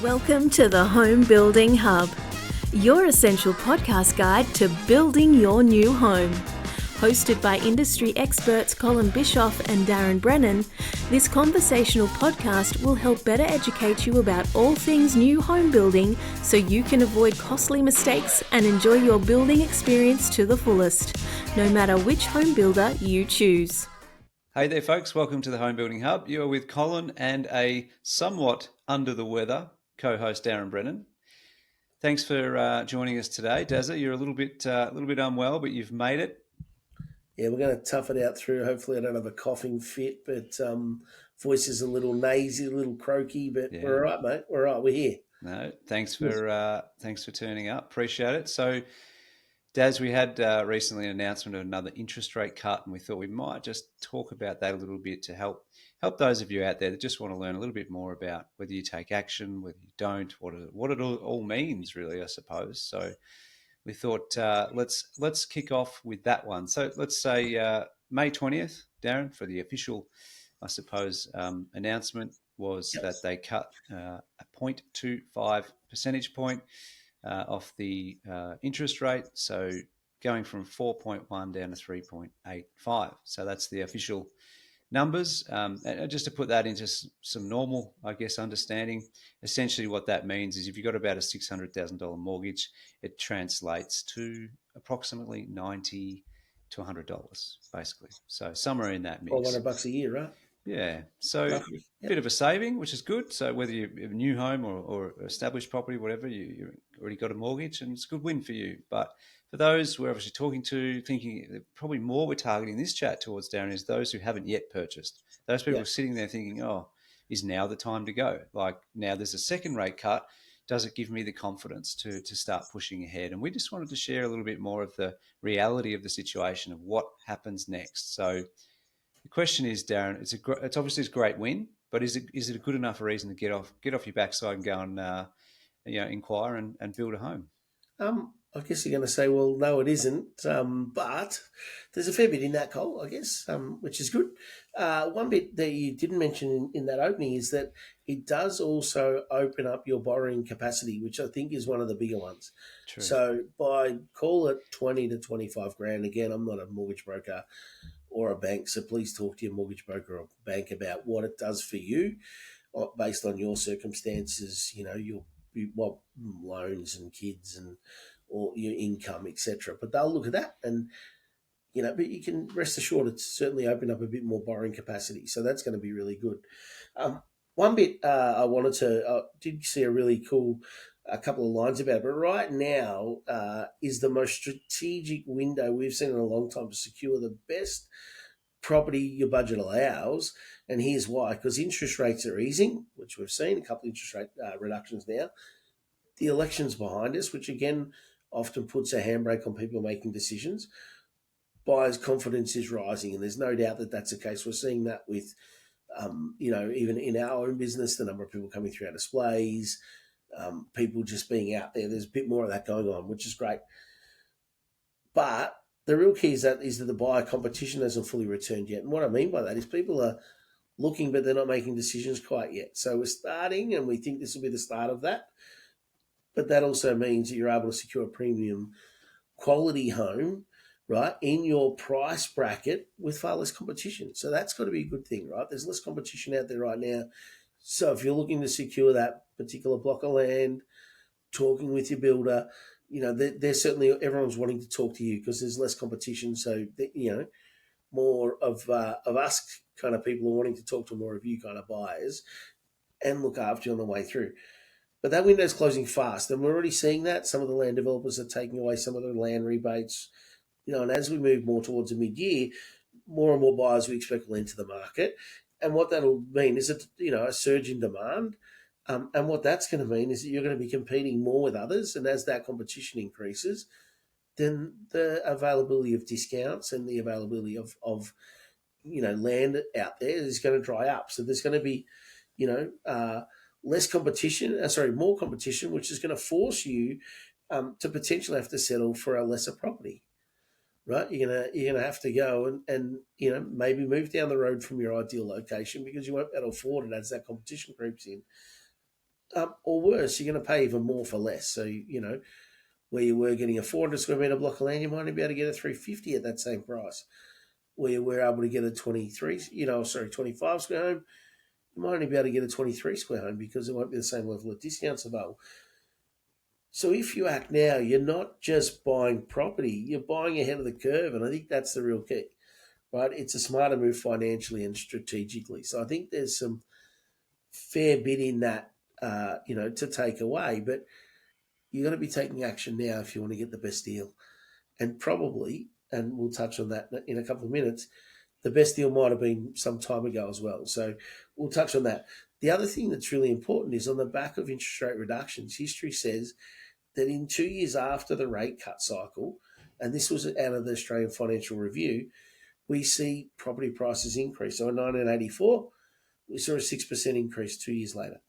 Welcome to the Home Building Hub, your essential podcast guide to building your new home. Hosted by industry experts Colin Bischoff and Darren Brennan, this conversational podcast will help better educate you about all things new home building so you can avoid costly mistakes and enjoy your building experience to the fullest, no matter which home builder you choose. Hey there, folks. Welcome to the Home Building Hub. You're with Colin and a somewhat under the weather co-host Darren Brennan. Thanks for joining us today, Dazza. You're a little bit unwell, but you've made it. Yeah, we're going to tough it out through. Hopefully, I don't have a coughing fit, but voice is a little nasy, a little croaky, but yeah. We're all right, mate. We're all right. We're here. No, thanks for turning up. Appreciate it. So, Daz, we had recently an announcement of another interest rate cut, and we thought we might just talk about that a little bit to help those of you out there that just want to learn a little bit more about whether you take action, whether you don't, what it all means, really, I suppose. So we thought let's kick off with that one. So let's say May 20th, Darren, for the official, I suppose, announcement was that they cut a 0.25 percentage point off the interest rate, so going from 4.1 down to 3.85. So that's the official numbers. And just to put that into some normal, I guess, understanding, essentially what that means is if you've got about a $600,000 mortgage, it translates to approximately $90 to $100, basically. So somewhere in that mix. $400 a year, right? Yeah, so a bit of a saving, which is good. So whether you have a new home or established property, whatever, you already got a mortgage, and it's a good win for you. But for those we're obviously talking to, thinking probably more we're targeting this chat towards, Darren, is those who haven't yet purchased. Those people are sitting there thinking, oh, is now the time to go? Like, now there's a second rate cut. Does it give me the confidence to start pushing ahead? And we just wanted to share a little bit more of the reality of the situation of what happens next. So the question is, Darren, it's obviously a great win, but is it a good enough reason to get off your backside and go and inquire and build a home? I guess you're going to say, well, no, it isn't. But there's a fair bit in that, Cole, I guess, which is good. One bit that you didn't mention in that opening is that it does also open up your borrowing capacity, which I think is one of the bigger ones. True. So by call it 20 to 25 grand. Again, I'm not a mortgage broker or a bank, so please talk to your mortgage broker or bank about what it does for you based on your circumstances, your loans and kids and or your income, etc. But they'll look at that and, but you can rest assured it's certainly opened up a bit more borrowing capacity. So that's going to be really good. One bit I did see a couple of lines about it, but right now is the most strategic window we've seen in a long time to secure the best property your budget allows. And here's why: because interest rates are easing, which we've seen a couple of interest rate reductions now. The election's behind us, which again often puts a handbrake on people making decisions. Buyers' confidence is rising, and there's no doubt that that's the case. We're seeing that with, even in our own business, the number of people coming through our displays, people just being out there. There's a bit more of that going on, which is great. But the real key is that the buyer competition hasn't fully returned yet. And what I mean by that is people are looking, but they're not making decisions quite yet. So we're starting, and we think this will be the start of that. But that also means that you're able to secure a premium quality home, right, in your price bracket with far less competition. So that's got to be a good thing, right? There's less competition out there right now. So if you're looking to secure that particular block of land, talking with your builder, there's certainly, everyone's wanting to talk to you because there's less competition. So, more of us kind of people are wanting to talk to more of you kind of buyers and look after you on the way through. But that window's closing fast, and we're already seeing that. Some of the land developers are taking away some of the land rebates, and as we move more towards the mid-year, more and more buyers we expect will enter the market. And what that'll mean is a surge in demand. And what that's going to mean is that you're going to be competing more with others. And as that competition increases, then the availability of discounts and the availability of land out there is going to dry up. So there's going to be, more competition, which is going to force you to potentially have to settle for a lesser property, right? You're gonna have to go and maybe move down the road from your ideal location because you won't be able to afford it as that competition creeps in. or worse, you're going to pay even more for less. So, where you were getting a 400 square metre block of land, you might be able to get a 350 at that same price. Where you were able to get a 25 square home, you might only be able to get a 23 square home because there won't be the same level of discounts available. So if you act now, you're not just buying property, you're buying ahead of the curve. And I think that's the real key, right? It's a smarter move financially and strategically. So I think there's some fair bit in that, to take away. But you've got to be taking action now if you want to get the best deal. And probably, and we'll touch on that in a couple of minutes, the best deal might have been some time ago as well. So we'll touch on that. The other thing that's really important is on the back of interest rate reductions, history says that in 2 years after the rate cut cycle, and this was out of the Australian Financial Review, we see property prices increase. So in 1984, we saw a 6% increase 2 years later.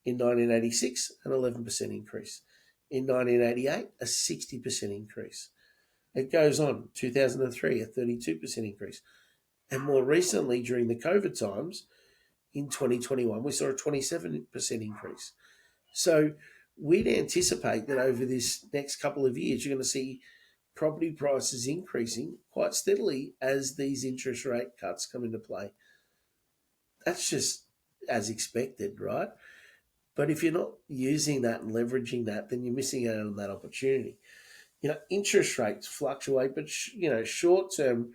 In 1986, an 11% increase. In 1988, a 60% increase. It goes on. 2003, a 32% increase. And more recently, during the COVID times, in 2021, we saw a 27% increase. So we'd anticipate that over this next couple of years, you're going to see property prices increasing quite steadily as these interest rate cuts come into play. That's just as expected, right? But if you're not using that and leveraging that, then you're missing out on that opportunity. Interest rates fluctuate, but short-term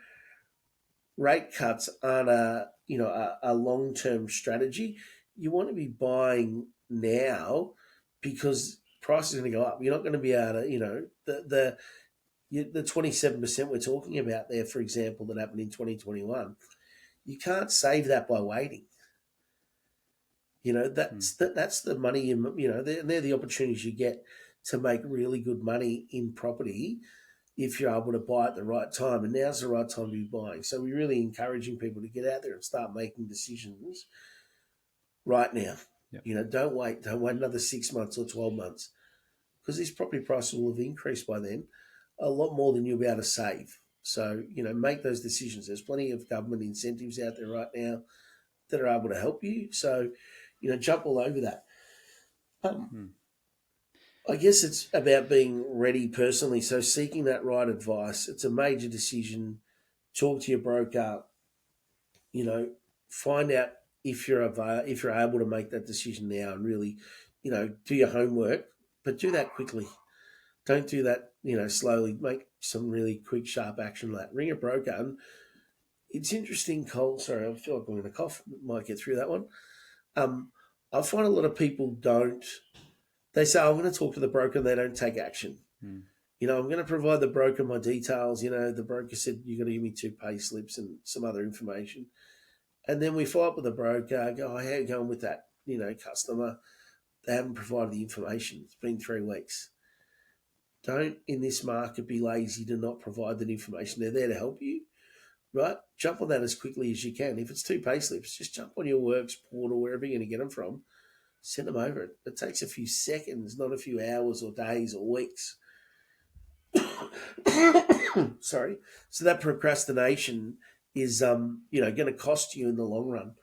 rate cuts aren't a long-term strategy. You want to be buying now because prices are going to go up. You're not going to be able to, the 27% we're talking about there, for example, that happened in 2021. You can't save that by waiting. That's the money. They're the opportunities you get to make really good money in property if you're able to buy at the right time. And now's the right time to be buying. So we're really encouraging people to get out there and start making decisions right now. Yep. Don't wait another 6 months or 12 months because these property prices will have increased by then a lot more than you'll be able to save. So, make those decisions. There's plenty of government incentives out there right now that are able to help you. So, jump all over that. I guess it's about being ready personally. So seeking that right advice, it's a major decision. Talk to your broker, find out if you're able to make that decision now and really, do your homework, but do that quickly. Don't do that, slowly. Make some really quick, sharp action on that. Ring a broker. And it's interesting, Cole. Sorry, I feel like I'm going to cough. Might get through that one. I find a lot of people don't. They say, I'm going to talk to the broker, and they don't take action. I'm going to provide the broker my details. The broker said, you've got to give me 2 pay slips and some other information. And then we follow up with the broker, go, how are you going with that, customer? They haven't provided the information. It's been 3 weeks. Don't, in this market, be lazy to not provide that information. They're there to help you, right? Jump on that as quickly as you can. If it's 2 pay slips, just jump on your Works portal, wherever you're going to get them from. Send them over. It takes a few seconds, not a few hours or days or weeks. Sorry. So that procrastination is, going to cost you in the long run.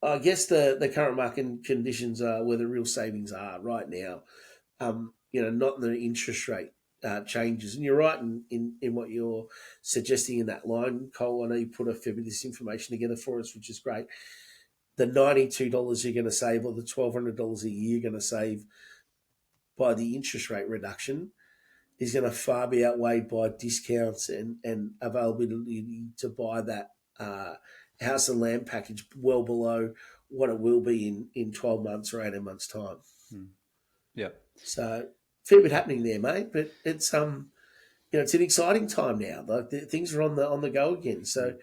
I guess the current market conditions are where the real savings are right now. Not in the interest rate changes. And you're right in what you're suggesting in that line, Cole. I know you put a fair bit of this information together for us, which is great. The $92 you're going to save, or the $1,200 a year you're going to save by the interest rate reduction, is going to far be outweighed by discounts and availability to buy that house and land package well below what it will be in 12 months or 18 months' time. Yeah. So fair bit happening there, mate. But it's it's an exciting time now. Like things are on the go again. So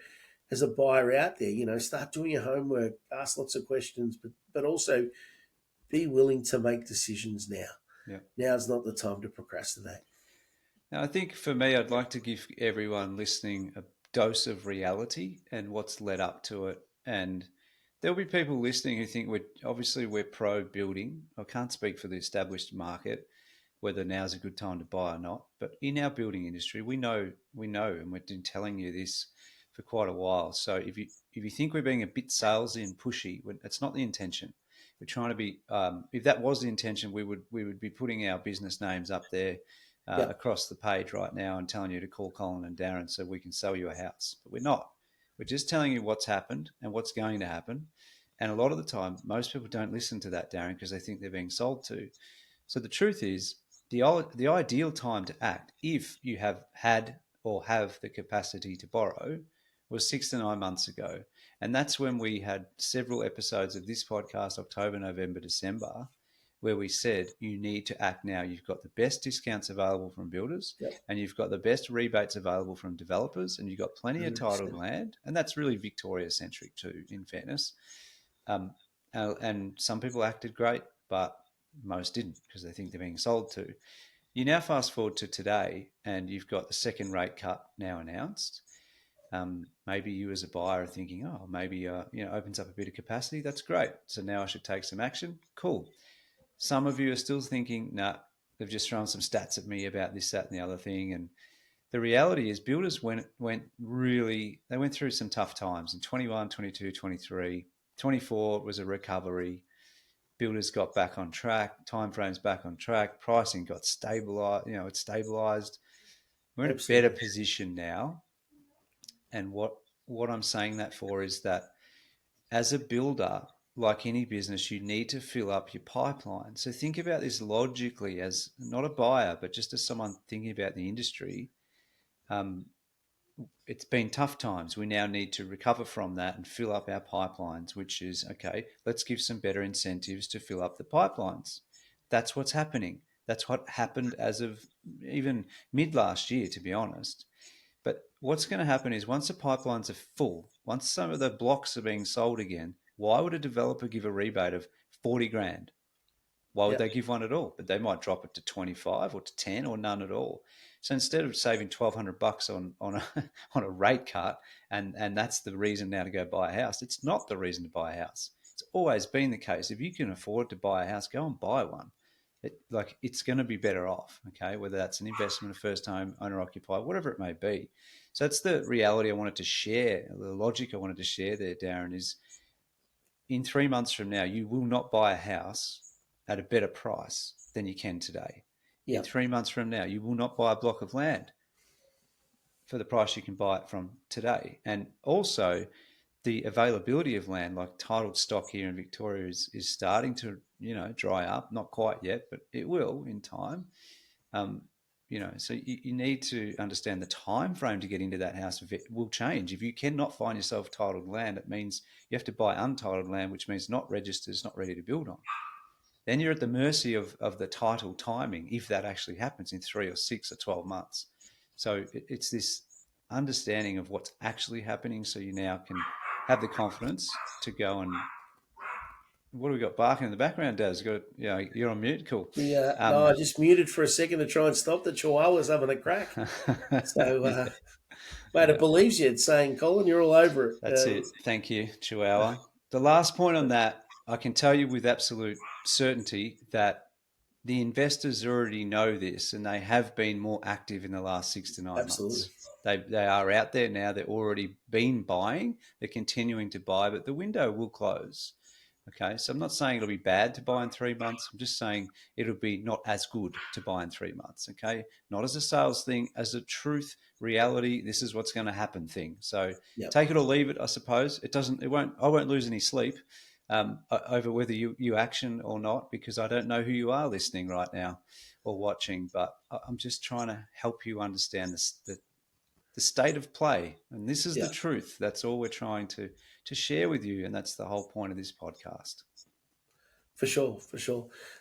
as a buyer out there, start doing your homework, ask lots of questions, but also be willing to make decisions now. Yeah. Now's not the time to procrastinate. Now, I think for me, I'd like to give everyone listening a dose of reality and what's led up to it. And there'll be people listening who think we're pro building. I can't speak for the established market, whether now's a good time to buy or not. But in our building industry, we know, and we've been telling you this for quite a while. So if you think we're being a bit salesy and pushy, it's not the intention. We're trying to be. If that was the intention, we would be putting our business names up there Yep. across the page right now and telling you to call Colin and Darren so we can sell you a house. But we're not. We're just telling you what's happened and what's going to happen. And a lot of the time, most people don't listen to that, Darren, because they think they're being sold to. So the truth is, the ideal time to act, if you have had or have the capacity to borrow, was 6 to 9 months ago. And that's when we had several episodes of this podcast, October, November, December, where we said you need to act now. You've got the best discounts available from builders, Yep. and you've got the best rebates available from developers, and you've got plenty of 100%. titled land. And that's really Victoria centric too, in fairness. And some people acted great, but most didn't because they think they're being sold to. You now fast forward to today, and you've got the second rate cut now announced. Maybe you as a buyer are thinking, oh, maybe opens up a bit of capacity. That's great. So now I should take some action. Cool. Some of you are still thinking, nah, they've just thrown some stats at me about this, that, and the other thing. And the reality is builders went through some tough times in 21, 22, 23. 24 was a recovery. Builders got back on track, timeframes back on track, pricing got stabilized, it's stabilized. We're in Absolutely. a better position now. And what I'm saying that for is that as a builder, like any business, you need to fill up your pipeline. So think about this logically as not a buyer, but just as someone thinking about the industry. It's been tough times. We now need to recover from that and fill up our pipelines, which is, okay, let's give some better incentives to fill up the pipelines. That's what's happening. That's what happened as of even mid last year, to be honest. But what's going to happen is once the pipelines are full, once some of the blocks are being sold again, why would a developer give a rebate of 40 grand? Why would Yep. they give one at all? But they might drop it to 25 or to 10 or none at all. So instead of saving $1,200 on a on a rate cut, and that's the reason now to go buy a house, it's not the reason to buy a house. It's always been the case. If you can afford to buy a house, go and buy one. It's going to be better off, okay? Whether that's an investment, a first home, owner occupied, whatever it may be. So that's the reality I wanted to share. The logic I wanted to share there, Darren, is in 3 months from now, you will not buy a house at a better price than you can today. Yep. In 3 months from now, you will not buy a block of land for the price you can buy it from today. And also, the availability of land, like titled stock here in Victoria, is starting to dry up. Not quite yet, but it will in time. So you need to understand the time frame to get into that house will change. If you cannot find yourself titled land, it means you have to buy untitled land, which means not registered, it's not ready to build on. Then you're at the mercy of the title timing, if that actually happens in 3 or 6 or 12 months. So it's this understanding of what's actually happening, so you now can have the confidence to go and. What do we got barking in the background, Daz? You're on mute. Cool. Yeah, no, I just muted for a second to try and stop the chihuahuas having a crack. So, mate, it believes you. It's saying, Colin, you're all over it. That's it. Thank you, Chihuahua. The last point on that, I can tell you with absolute certainty that the investors already know this, and they have been more active in the last 6 to 9 Absolutely. months. They are out there now. They've already been buying. They're continuing to buy, but the window will close. Okay, so I'm not saying it'll be bad to buy in 3 months. I'm just saying it'll be not as good to buy in 3 months. Okay, not as a sales thing, as a truth, reality. This is what's going to happen thing. So take it or leave it. I suppose it doesn't. It won't. I won't lose any sleep over whether you action or not, because I don't know who you are listening right now or watching. But I'm just trying to help you understand the state of play, and this is the truth. That's all we're trying to share with you, and that's the whole point of this podcast. For sure.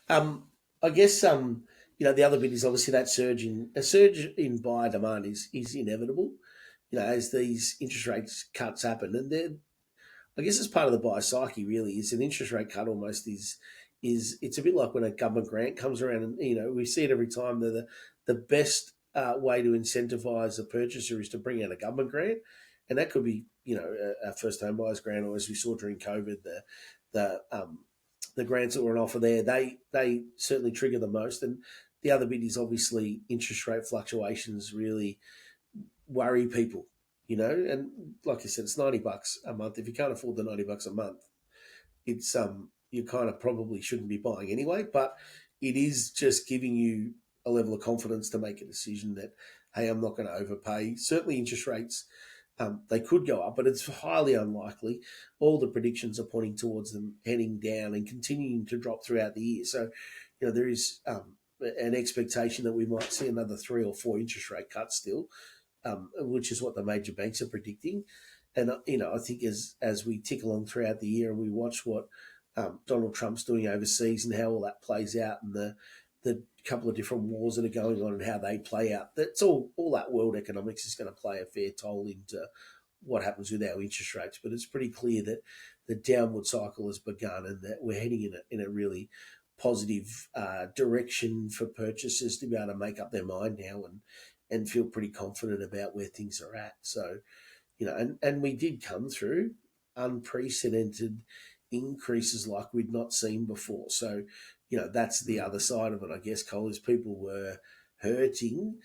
I guess the other bit is obviously that surge in buyer demand is inevitable. As these interest rates cuts happen, and I guess as part of the buyer psyche, really, is an interest rate cut almost is it's a bit like when a government grant comes around, and we see it every time. The best way to incentivize a purchaser is to bring out a government grant, and that could be a first home buyers grant, or as we saw during COVID, the grants that were on offer there, they certainly trigger the most. And the other bit is obviously interest rate fluctuations really worry people, and like I said, it's $90 a month. If you can't afford the $90 a month, it's you kind of probably shouldn't be buying anyway. But it is just giving you a level of confidence to make a decision that, hey, I'm not going to overpay. Certainly, interest rates, they could go up, but it's highly unlikely. All the predictions are pointing towards them heading down and continuing to drop throughout the year. So, there is an expectation that we might see another 3 or 4 interest rate cuts still, which is what the major banks are predicting. And I think as we tick along throughout the year and we watch what Donald Trump's doing overseas and how all that plays out, and the couple of different wars that are going on and how they play out, that's all that world economics is going to play a fair toll into what happens with our interest rates. But it's pretty clear that the downward cycle has begun and that we're heading in a really positive direction for purchasers to be able to make up their mind now and feel pretty confident about where things are at. So, and we did come through unprecedented increases like we'd not seen before. So, that's the other side of it, I guess, Cole, is people were hurting.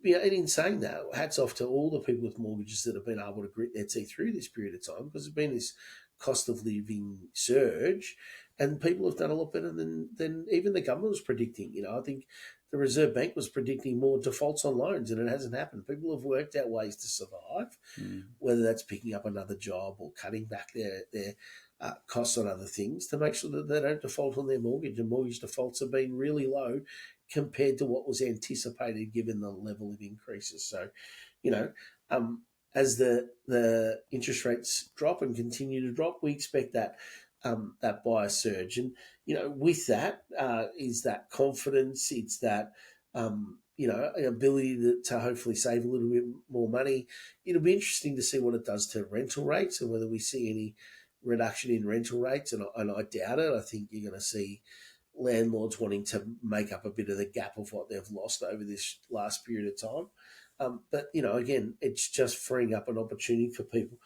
And in saying that, hats off to all the people with mortgages that have been able to grit their teeth through this period of time, because there's been this cost of living surge, and people have done a lot better than even the government was predicting. I think the Reserve Bank was predicting more defaults on loans, and it hasn't happened. People have worked out ways to survive, whether that's picking up another job or cutting back their costs on other things to make sure that they don't default on their mortgage. And mortgage defaults have been really low compared to what was anticipated given the level of increases. So, as the interest rates drop and continue to drop, we expect that buyer surge. And, with that is that confidence. It's that, ability to hopefully save a little bit more money. It'll be interesting to see what it does to rental rates and whether we see any reduction in rental rates. And I doubt it. I think you're going to see landlords wanting to make up a bit of the gap of what they've lost over this last period of time. But, again, it's just freeing up an opportunity for people.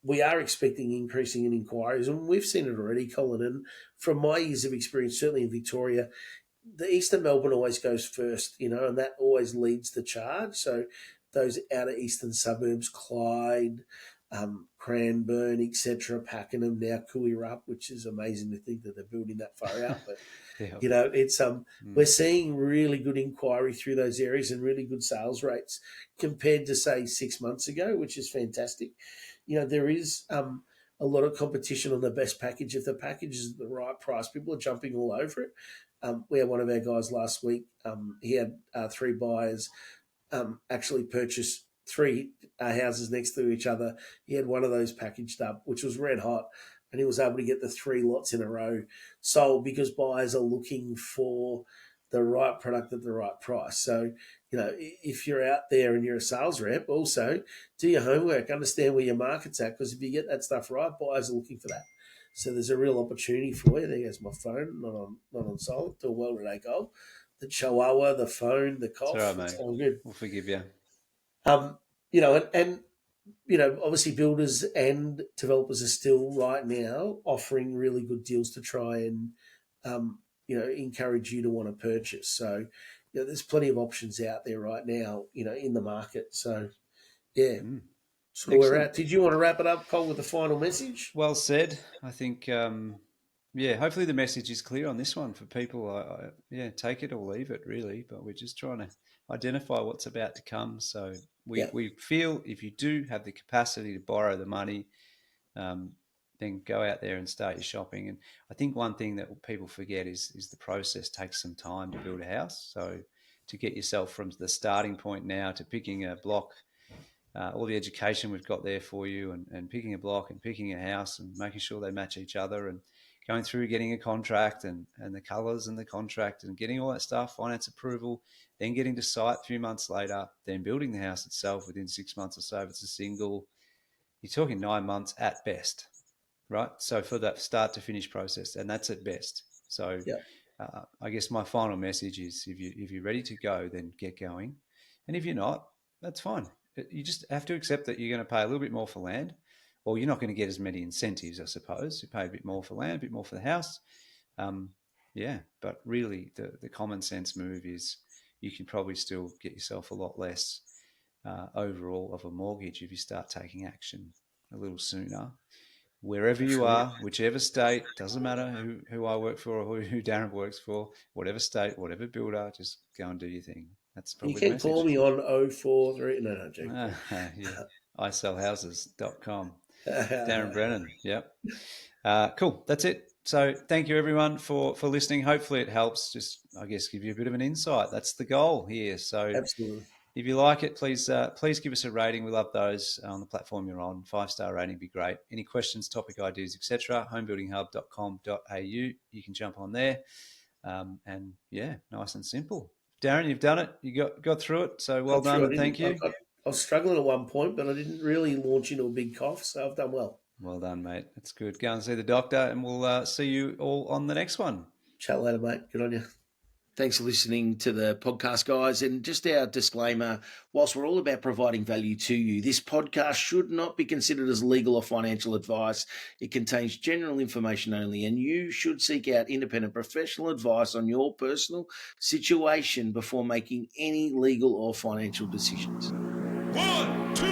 We are expecting increasing in inquiries, and we've seen it already, Colin. And from my years of experience, certainly in Victoria, the eastern Melbourne always goes first, and that always leads the charge. So those outer eastern suburbs, Clyde, Cranbourne, etc., Pakenham, now Cooirap, which is amazing to think that they're building that far out. But Yeah. it's we're seeing really good inquiry through those areas and really good sales rates compared to say 6 months ago, which is fantastic. There is a lot of competition on the best package. If the package is the right price, people are jumping all over it. We had one of our guys last week. He had 3 buyers actually purchase 3 houses next to each other. He had one of those packaged up, which was red hot, and he was able to get the 3 lots in a row sold because buyers are looking for the right product at the right price. So, if you're out there and you're a sales rep, also do your homework, understand where your market's at, because if you get that stuff right, buyers are looking for that. So there's a real opportunity for you. There goes my phone, not on silent. Doing well today, Cole. The chihuahua, the phone, the cough. It's all right, It's mate. all good. We'll forgive you. And obviously builders and developers are still right now offering really good deals to try and, encourage you to want to purchase. So, there's plenty of options out there right now, in the market. So, yeah, sort of where we're at. Did you want to wrap it up, Cole, with the final message? Well said. I think, hopefully the message is clear on this one for people. Take it or leave it, really. But we're just trying to identify what's about to come. So we feel if you do have the capacity to borrow the money, then go out there and start your shopping. And I think one thing that people forget is the process takes some time to build a house. So to get yourself from the starting point now to picking a block, all the education we've got there for you, and picking a block and picking a house and making sure they match each other, and going through getting a contract and the colours and the contract and getting all that stuff, finance approval, then getting to site a few months later, then building the house itself within 6 months or so if it's a single. You're talking 9 months at best, right? So for that start to finish process, and that's at best. So I guess my final message is if you're ready to go, then get going. And if you're not, that's fine. You just have to accept that you're going to pay a little bit more for land, or you're not going to get as many incentives, I suppose. You pay a bit more for land, a bit more for the house. But really the common sense move is you can probably still get yourself a lot less overall of a mortgage if you start taking action a little sooner wherever you Absolutely. are, whichever state, doesn't matter who I work for or who Darren works for, whatever state, whatever builder, just go and do your thing. That's You probably the can call message. me on 043. No, joking. Yeah, isellhouses.com. Darren Mate. Brennan. Yep. Cool. That's it. So thank you everyone for listening. Hopefully it helps. Just I guess give you a bit of an insight. That's the goal here. So Absolutely. if you like it, please give us a rating. We love those on the platform you're on. 5-star rating would be great. Any questions, topic ideas, etc. homebuildinghub.com.au. You can jump on there. And yeah, nice and simple. Darren, you've done it. You got through it. So well Got through. done and thank you. I was struggling at one point, but I didn't really launch into a big cough, so I've done well. Well done, mate. That's good. Go and see the doctor, and we'll see you all on the next one. Chat later, mate. Good on you. Thanks for listening to the podcast, guys. And just our disclaimer, whilst we're all about providing value to you, this podcast should not be considered as legal or financial advice. It contains general information only, and you should seek out independent professional advice on your personal situation before making any legal or financial decisions. 1, 2,